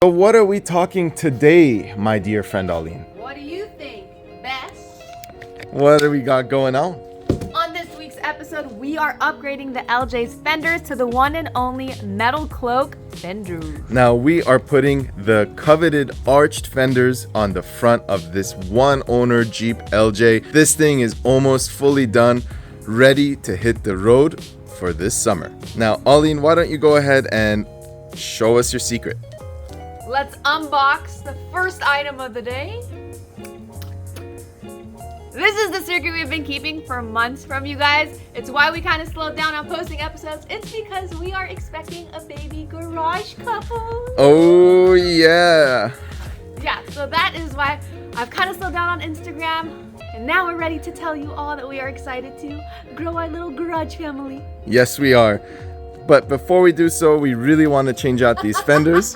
So what are we talking today, my dear friend Aline? What do you think, Bess? What do we got going on? On this week's episode, we are upgrading the LJ's Fenders to the one and only metalcloak Fenders. Now we are putting the coveted arched fenders on the front of this one owner Jeep LJ. This thing is almost fully done, ready to hit the road for this summer. Now, Aline, why don't you go ahead and show us your secret? Let's unbox the first item of the day. This is the secret we've been keeping for months from you guys. It's why we kind of slowed down on posting episodes. It's because we are expecting a baby garage couple. Oh, yeah. Yeah, so that is why I've kind of slowed down on Instagram. And now we're ready to tell you all that we are excited to grow our little garage family. Yes, we are. But before we do so, we really want to change out these fenders.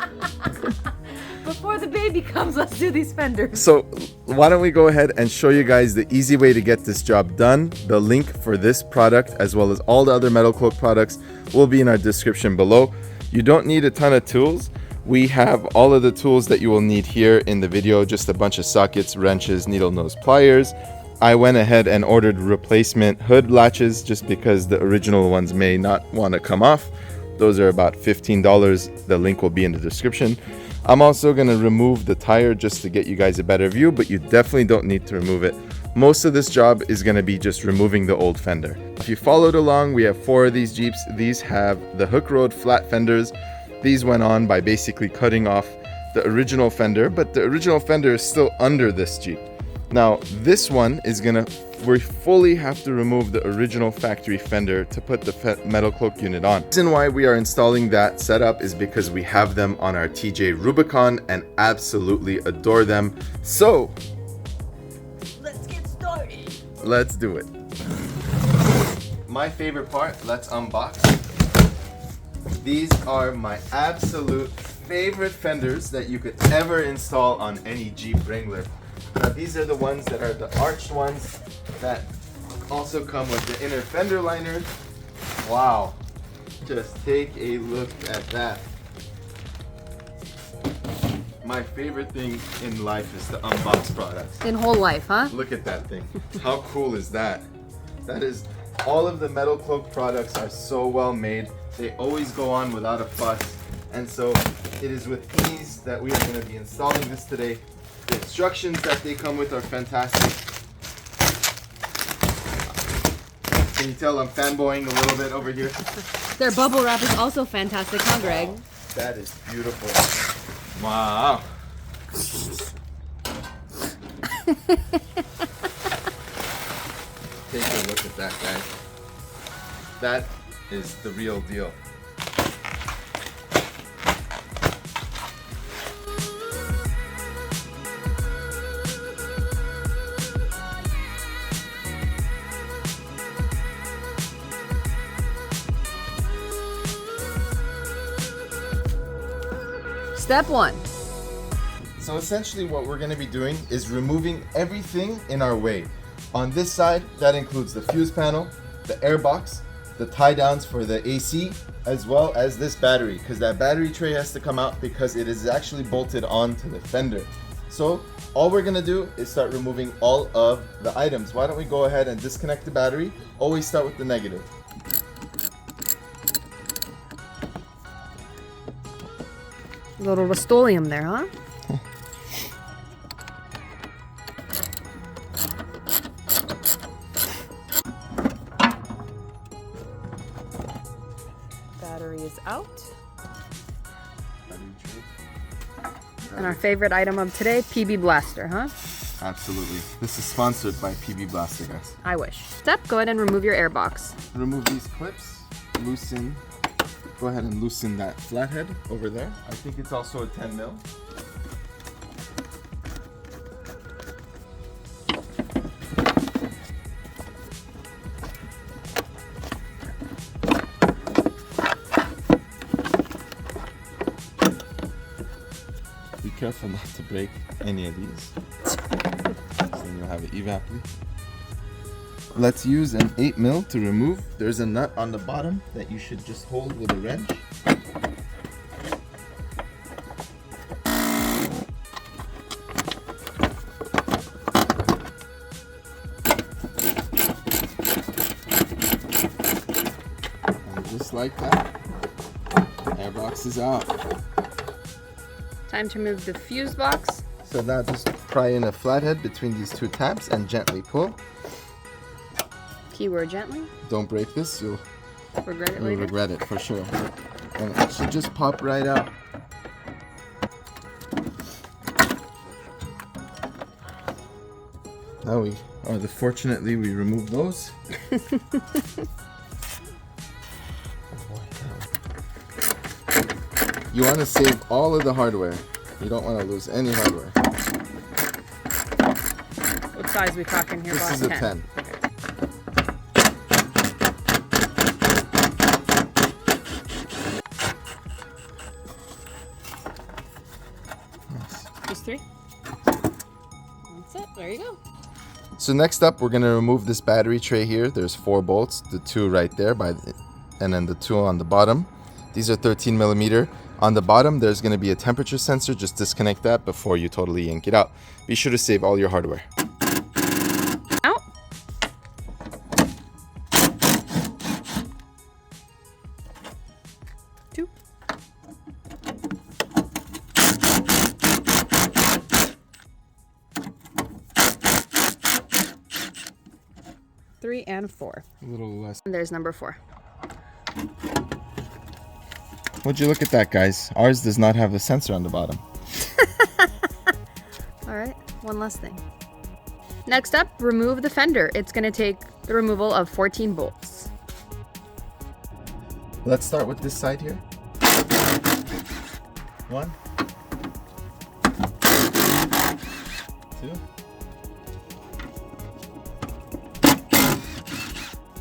Before the baby comes, let's do these fenders. So why don't we go ahead and show you guys the easy way to get this job done. The link for this product, as well as all the other metalcloak products, will be in our description below. You don't need a ton of tools. We have all of the tools that you will need here in the video, just a bunch of sockets, wrenches, needle nose pliers. I went ahead and ordered replacement hood latches just because the original ones may not want to come off. Those are about $15. The link will be in the description. I'm also going to remove the tire just to get you guys a better view, but you definitely don't need to remove it. Most of this job is going to be just removing the old fender. If you followed along, we have 4 of these Jeeps. These have the hook road flat fenders. These went on by basically cutting off the original fender, but the original fender is still under this Jeep. Now, this one is we fully have to remove the original factory fender to put the metalcloak unit on. The reason why we are installing that setup is because we have them on our TJ Rubicon and absolutely adore them. So, Let's get started. let's do it. My favorite part, let's unbox. These are my absolute favorite fenders that you could ever install on any Jeep Wrangler. Now, these are the ones that are the arched ones that also come with the inner fender liners. Wow, just take a look at that. My favorite thing in life is to unbox products. In whole life, huh? Look at that thing. How cool is that? That is, all of the metalcloak products are so well made. They always go on without a fuss. And so it is with ease that we are going to be installing this today. The instructions that they come with are fantastic. Can you tell I'm fanboying a little bit over here? Their bubble wrap is also fantastic, huh, Greg? Wow, that is beautiful. Wow. Take a look at that, guys. That is the real deal. Step 1. So essentially what we're going to be doing is removing everything in our way. On this side, that includes the fuse panel, the air box, the tie downs for the AC, as well as this battery, because that battery tray has to come out because it is actually bolted onto the fender. So all we're going to do is start removing all of the items. Why don't we go ahead and disconnect the battery? Always start with the negative. A little Rust-Oleum there, huh? Battery is out. And our favorite item of today, PB Blaster, huh? Absolutely. This is sponsored by PB Blaster, guys. I wish. Step, go ahead and remove your air box. Remove these clips, loosen. Go ahead and loosen that flathead over there. I think it's also a 10 mil. Be careful not to break any of these. So then you'll have it evenly. Let's use an 8 mil to remove. There's a nut on the bottom that you should just hold with a wrench. like that. Airbox is out. Time to remove the fuse box. So now just pry in a flathead between these two tabs and gently pull. Keyword gently. Don't break this, you'll Regret it you'll later. regret it for sure. And it should just pop right out. Now fortunately we removed those. You want to save all of the hardware. You don't want to lose any hardware. What size we talking here, This boss? is a 10. Just 3? That's it. There you go. So next up, we're gonna remove this battery tray here. There's 4 bolts, the 2 right there, and then the 2 on the bottom. These are 13 millimeter. On the bottom, there's gonna be a temperature sensor. Just disconnect that before you totally yank it out. Be sure to save all your hardware. Out. Two. Three and 4. A little less. And there's number 4. Would you look at that, guys? Ours does not have a sensor on the bottom. All right, one last thing. Next up, remove the fender. It's going to take the removal of 14 bolts. Let's start with this side here. 1, 2,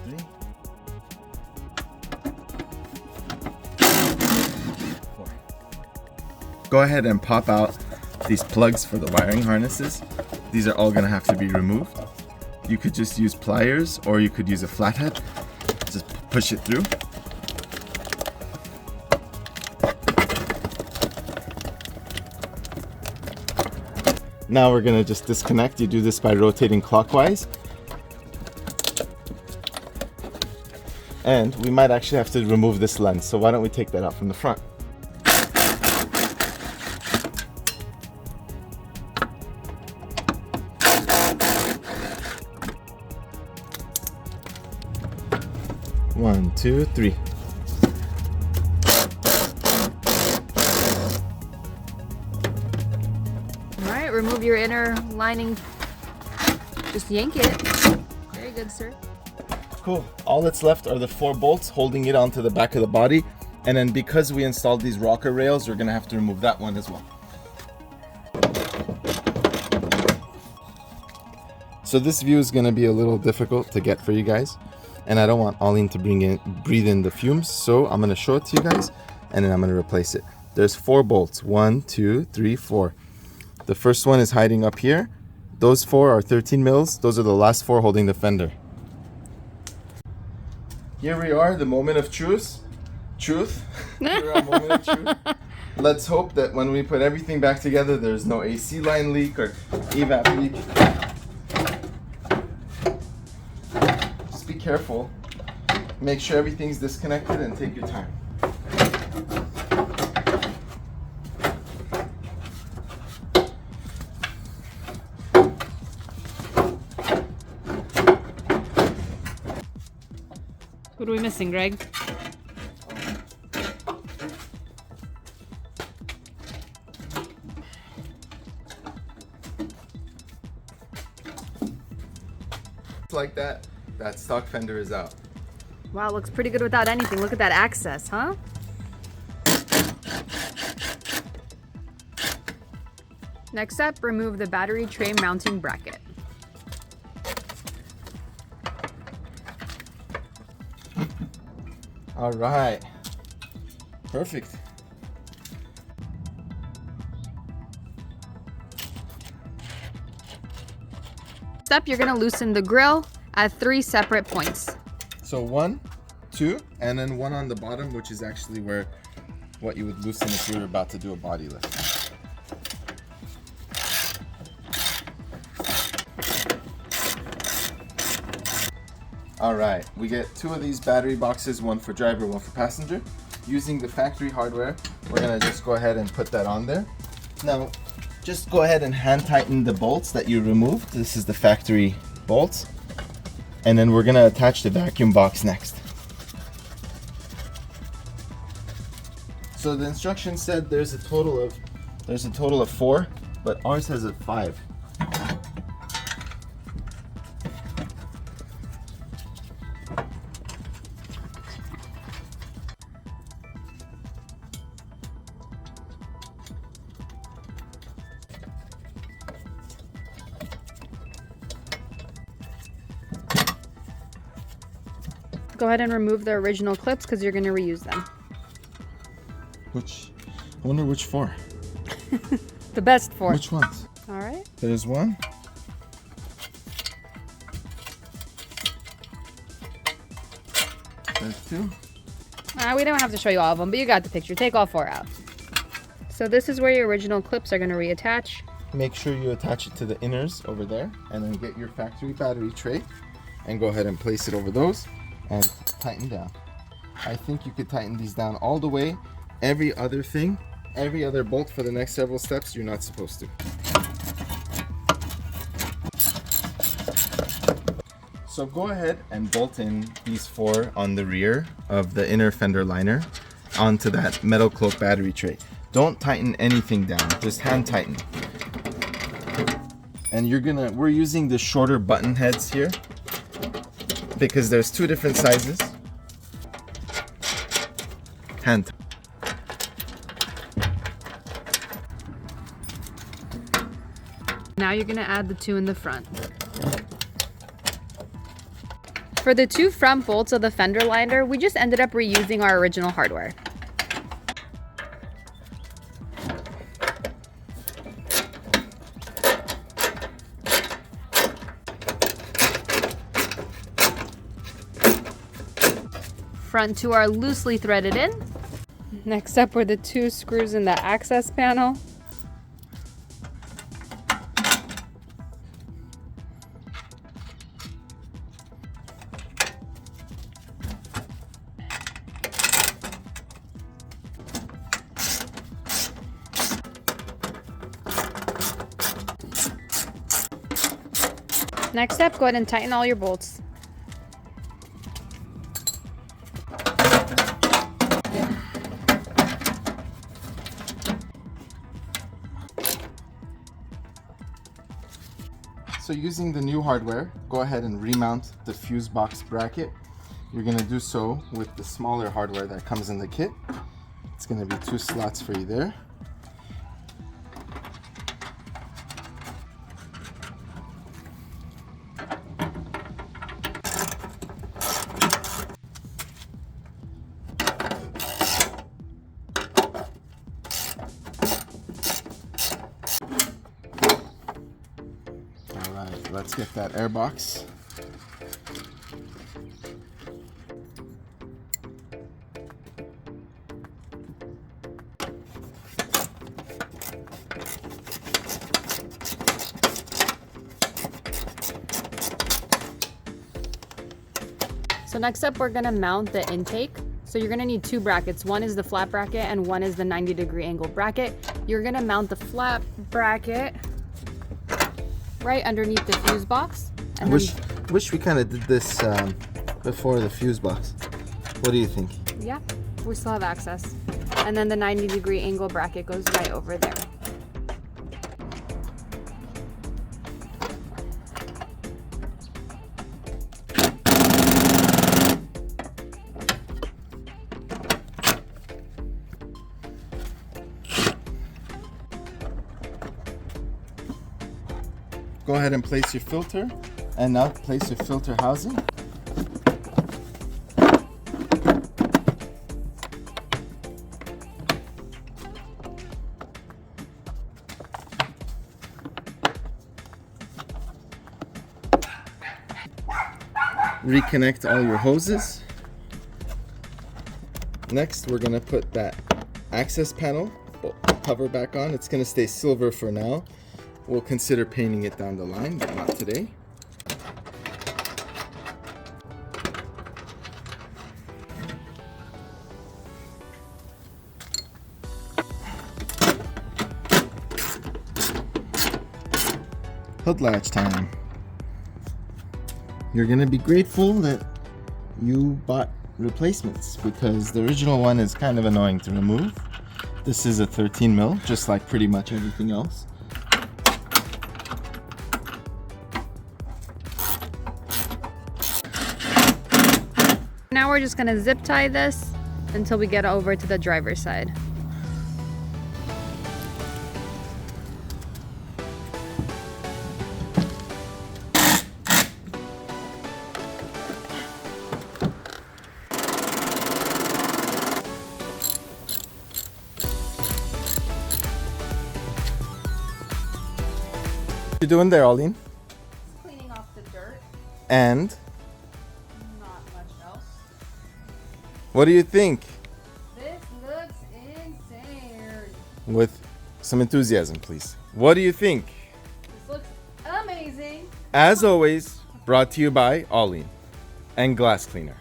3, 4. Go ahead and pop out these plugs for the wiring harnesses. These are all going to have to be removed. You could just use pliers or you could use a flathead. Just push it through. Now we're going to just disconnect. You do this by rotating clockwise. And we might actually have to remove this lens. So why don't we take that out from the front? One, two, three. All right, remove your inner lining. Just yank it. Very good, sir. Cool. All that's left are the 4 bolts holding it onto the back of the body. And then because we installed these rocker rails, we're going to have to remove that one as well. So this view is going to be a little difficult to get for you guys. And I don't want Aline to breathe in the fumes. So I'm going to show it to you guys and then I'm going to replace it. There's 4 bolts. 1, 2, 3, 4. The first one is hiding up here. Those 4 are 13 mils. Those are the last 4 holding the fender. Here we are, the moment of truth. Here we are, moment of truth. Let's hope that when we put everything back together, there's no AC line leak or evap leak. Just be careful. Make sure everything's disconnected and take your time. What are we missing, Greg? Like that stock fender is out. Wow, looks pretty good without anything. Look at that access, huh? Next up, remove the battery tray mounting bracket. All right, perfect. Next up, you're gonna loosen the grill at 3 separate points. So 1, 2, and then 1 on the bottom, which is actually what you would loosen if you were about to do a body lift. All right, we get 2 of these battery boxes, one for driver, one for passenger. Using the factory hardware, we're gonna just go ahead and put that on there. Now, just go ahead and hand tighten the bolts that you removed. This is the factory bolts. And then we're gonna attach the vacuum box next. So the instructions said there's a total of 4, but ours has a 5. Go ahead and remove the original clips because you're going to reuse them. I wonder which 4. The best 4. Which ones? All right. There's 1. There's 2. We don't have to show you all of them, but you got the picture. Take all 4 out. So this is where your original clips are going to reattach. Make sure you attach it to the inners over there, and then get your factory battery tray and go ahead and place it over those and tighten down. I think you could tighten these down all the way. Every other bolt for the next several steps, you're not supposed to. So go ahead and bolt in these 4 on the rear of the inner fender liner onto that metalcloak battery tray. Don't tighten anything down, just hand tighten. And we're using the shorter button heads here because there's 2 different sizes. Hand. Now you're going to add the 2 in the front. For the 2 front bolts of the fender liner, we just ended up reusing our original hardware. Front 2 are loosely threaded in. Next up were the 2 screws in the access panel. Next up, go ahead and tighten all your bolts. So using the new hardware, go ahead and remount the fuse box bracket. You're going to do so with the smaller hardware that comes in the kit. It's going to be 2 slots for you there. Alright, let's get that air box. So next up, we're gonna mount the intake. So you're gonna need 2 brackets. One is the flat bracket and one is the 90-degree angle bracket. You're gonna mount the flat bracket right underneath the fuse box. I wish we kind of did this before the fuse box. What do you think? Yeah, we still have access. And then the 90-degree angle bracket goes right over there. Go ahead and place your filter, and now place your filter housing. Reconnect all your hoses. Next, we're gonna put that access panel cover back on. It's gonna stay silver for now. We'll consider painting it down the line, but not today. hood latch time. You're gonna be grateful that you bought replacements because the original one is kind of annoying to remove. This is a 13 mil, just like pretty much everything else. Now we're just gonna zip tie this until we get over to the driver's side. What you doing there, Arlene? Cleaning off the dirt. And Not much else. what do you think? This looks insane. With some enthusiasm, please. What do you think? This looks amazing. As always, brought to you by Arlene and Glass Cleaner.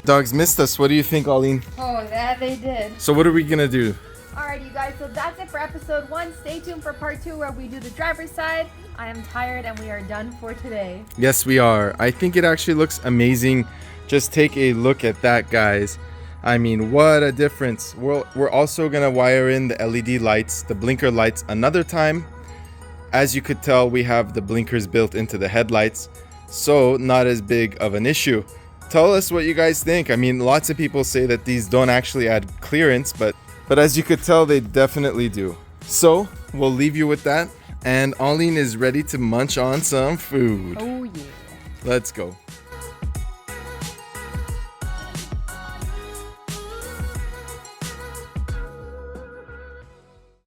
Dogs missed us. What do you think, Arlene? Oh, that they did. So what are we gonna do? Alright, you guys, so that's it for episode 1. Stay tuned for part 2 where we do the driver's side. I am tired and we are done for today. Yes, we are. I think it actually looks amazing. Just take a look at that, guys. I mean, what a difference. We're also gonna wire in the LED lights, the blinker lights another time. As you could tell, we have the blinkers built into the headlights, so not as big of an issue. Tell us what you guys think. I mean, lots of people say that these don't actually add clearance, but as you could tell, they definitely do. So we'll leave you with that. And Arlene is ready to munch on some food. Oh yeah. Let's go.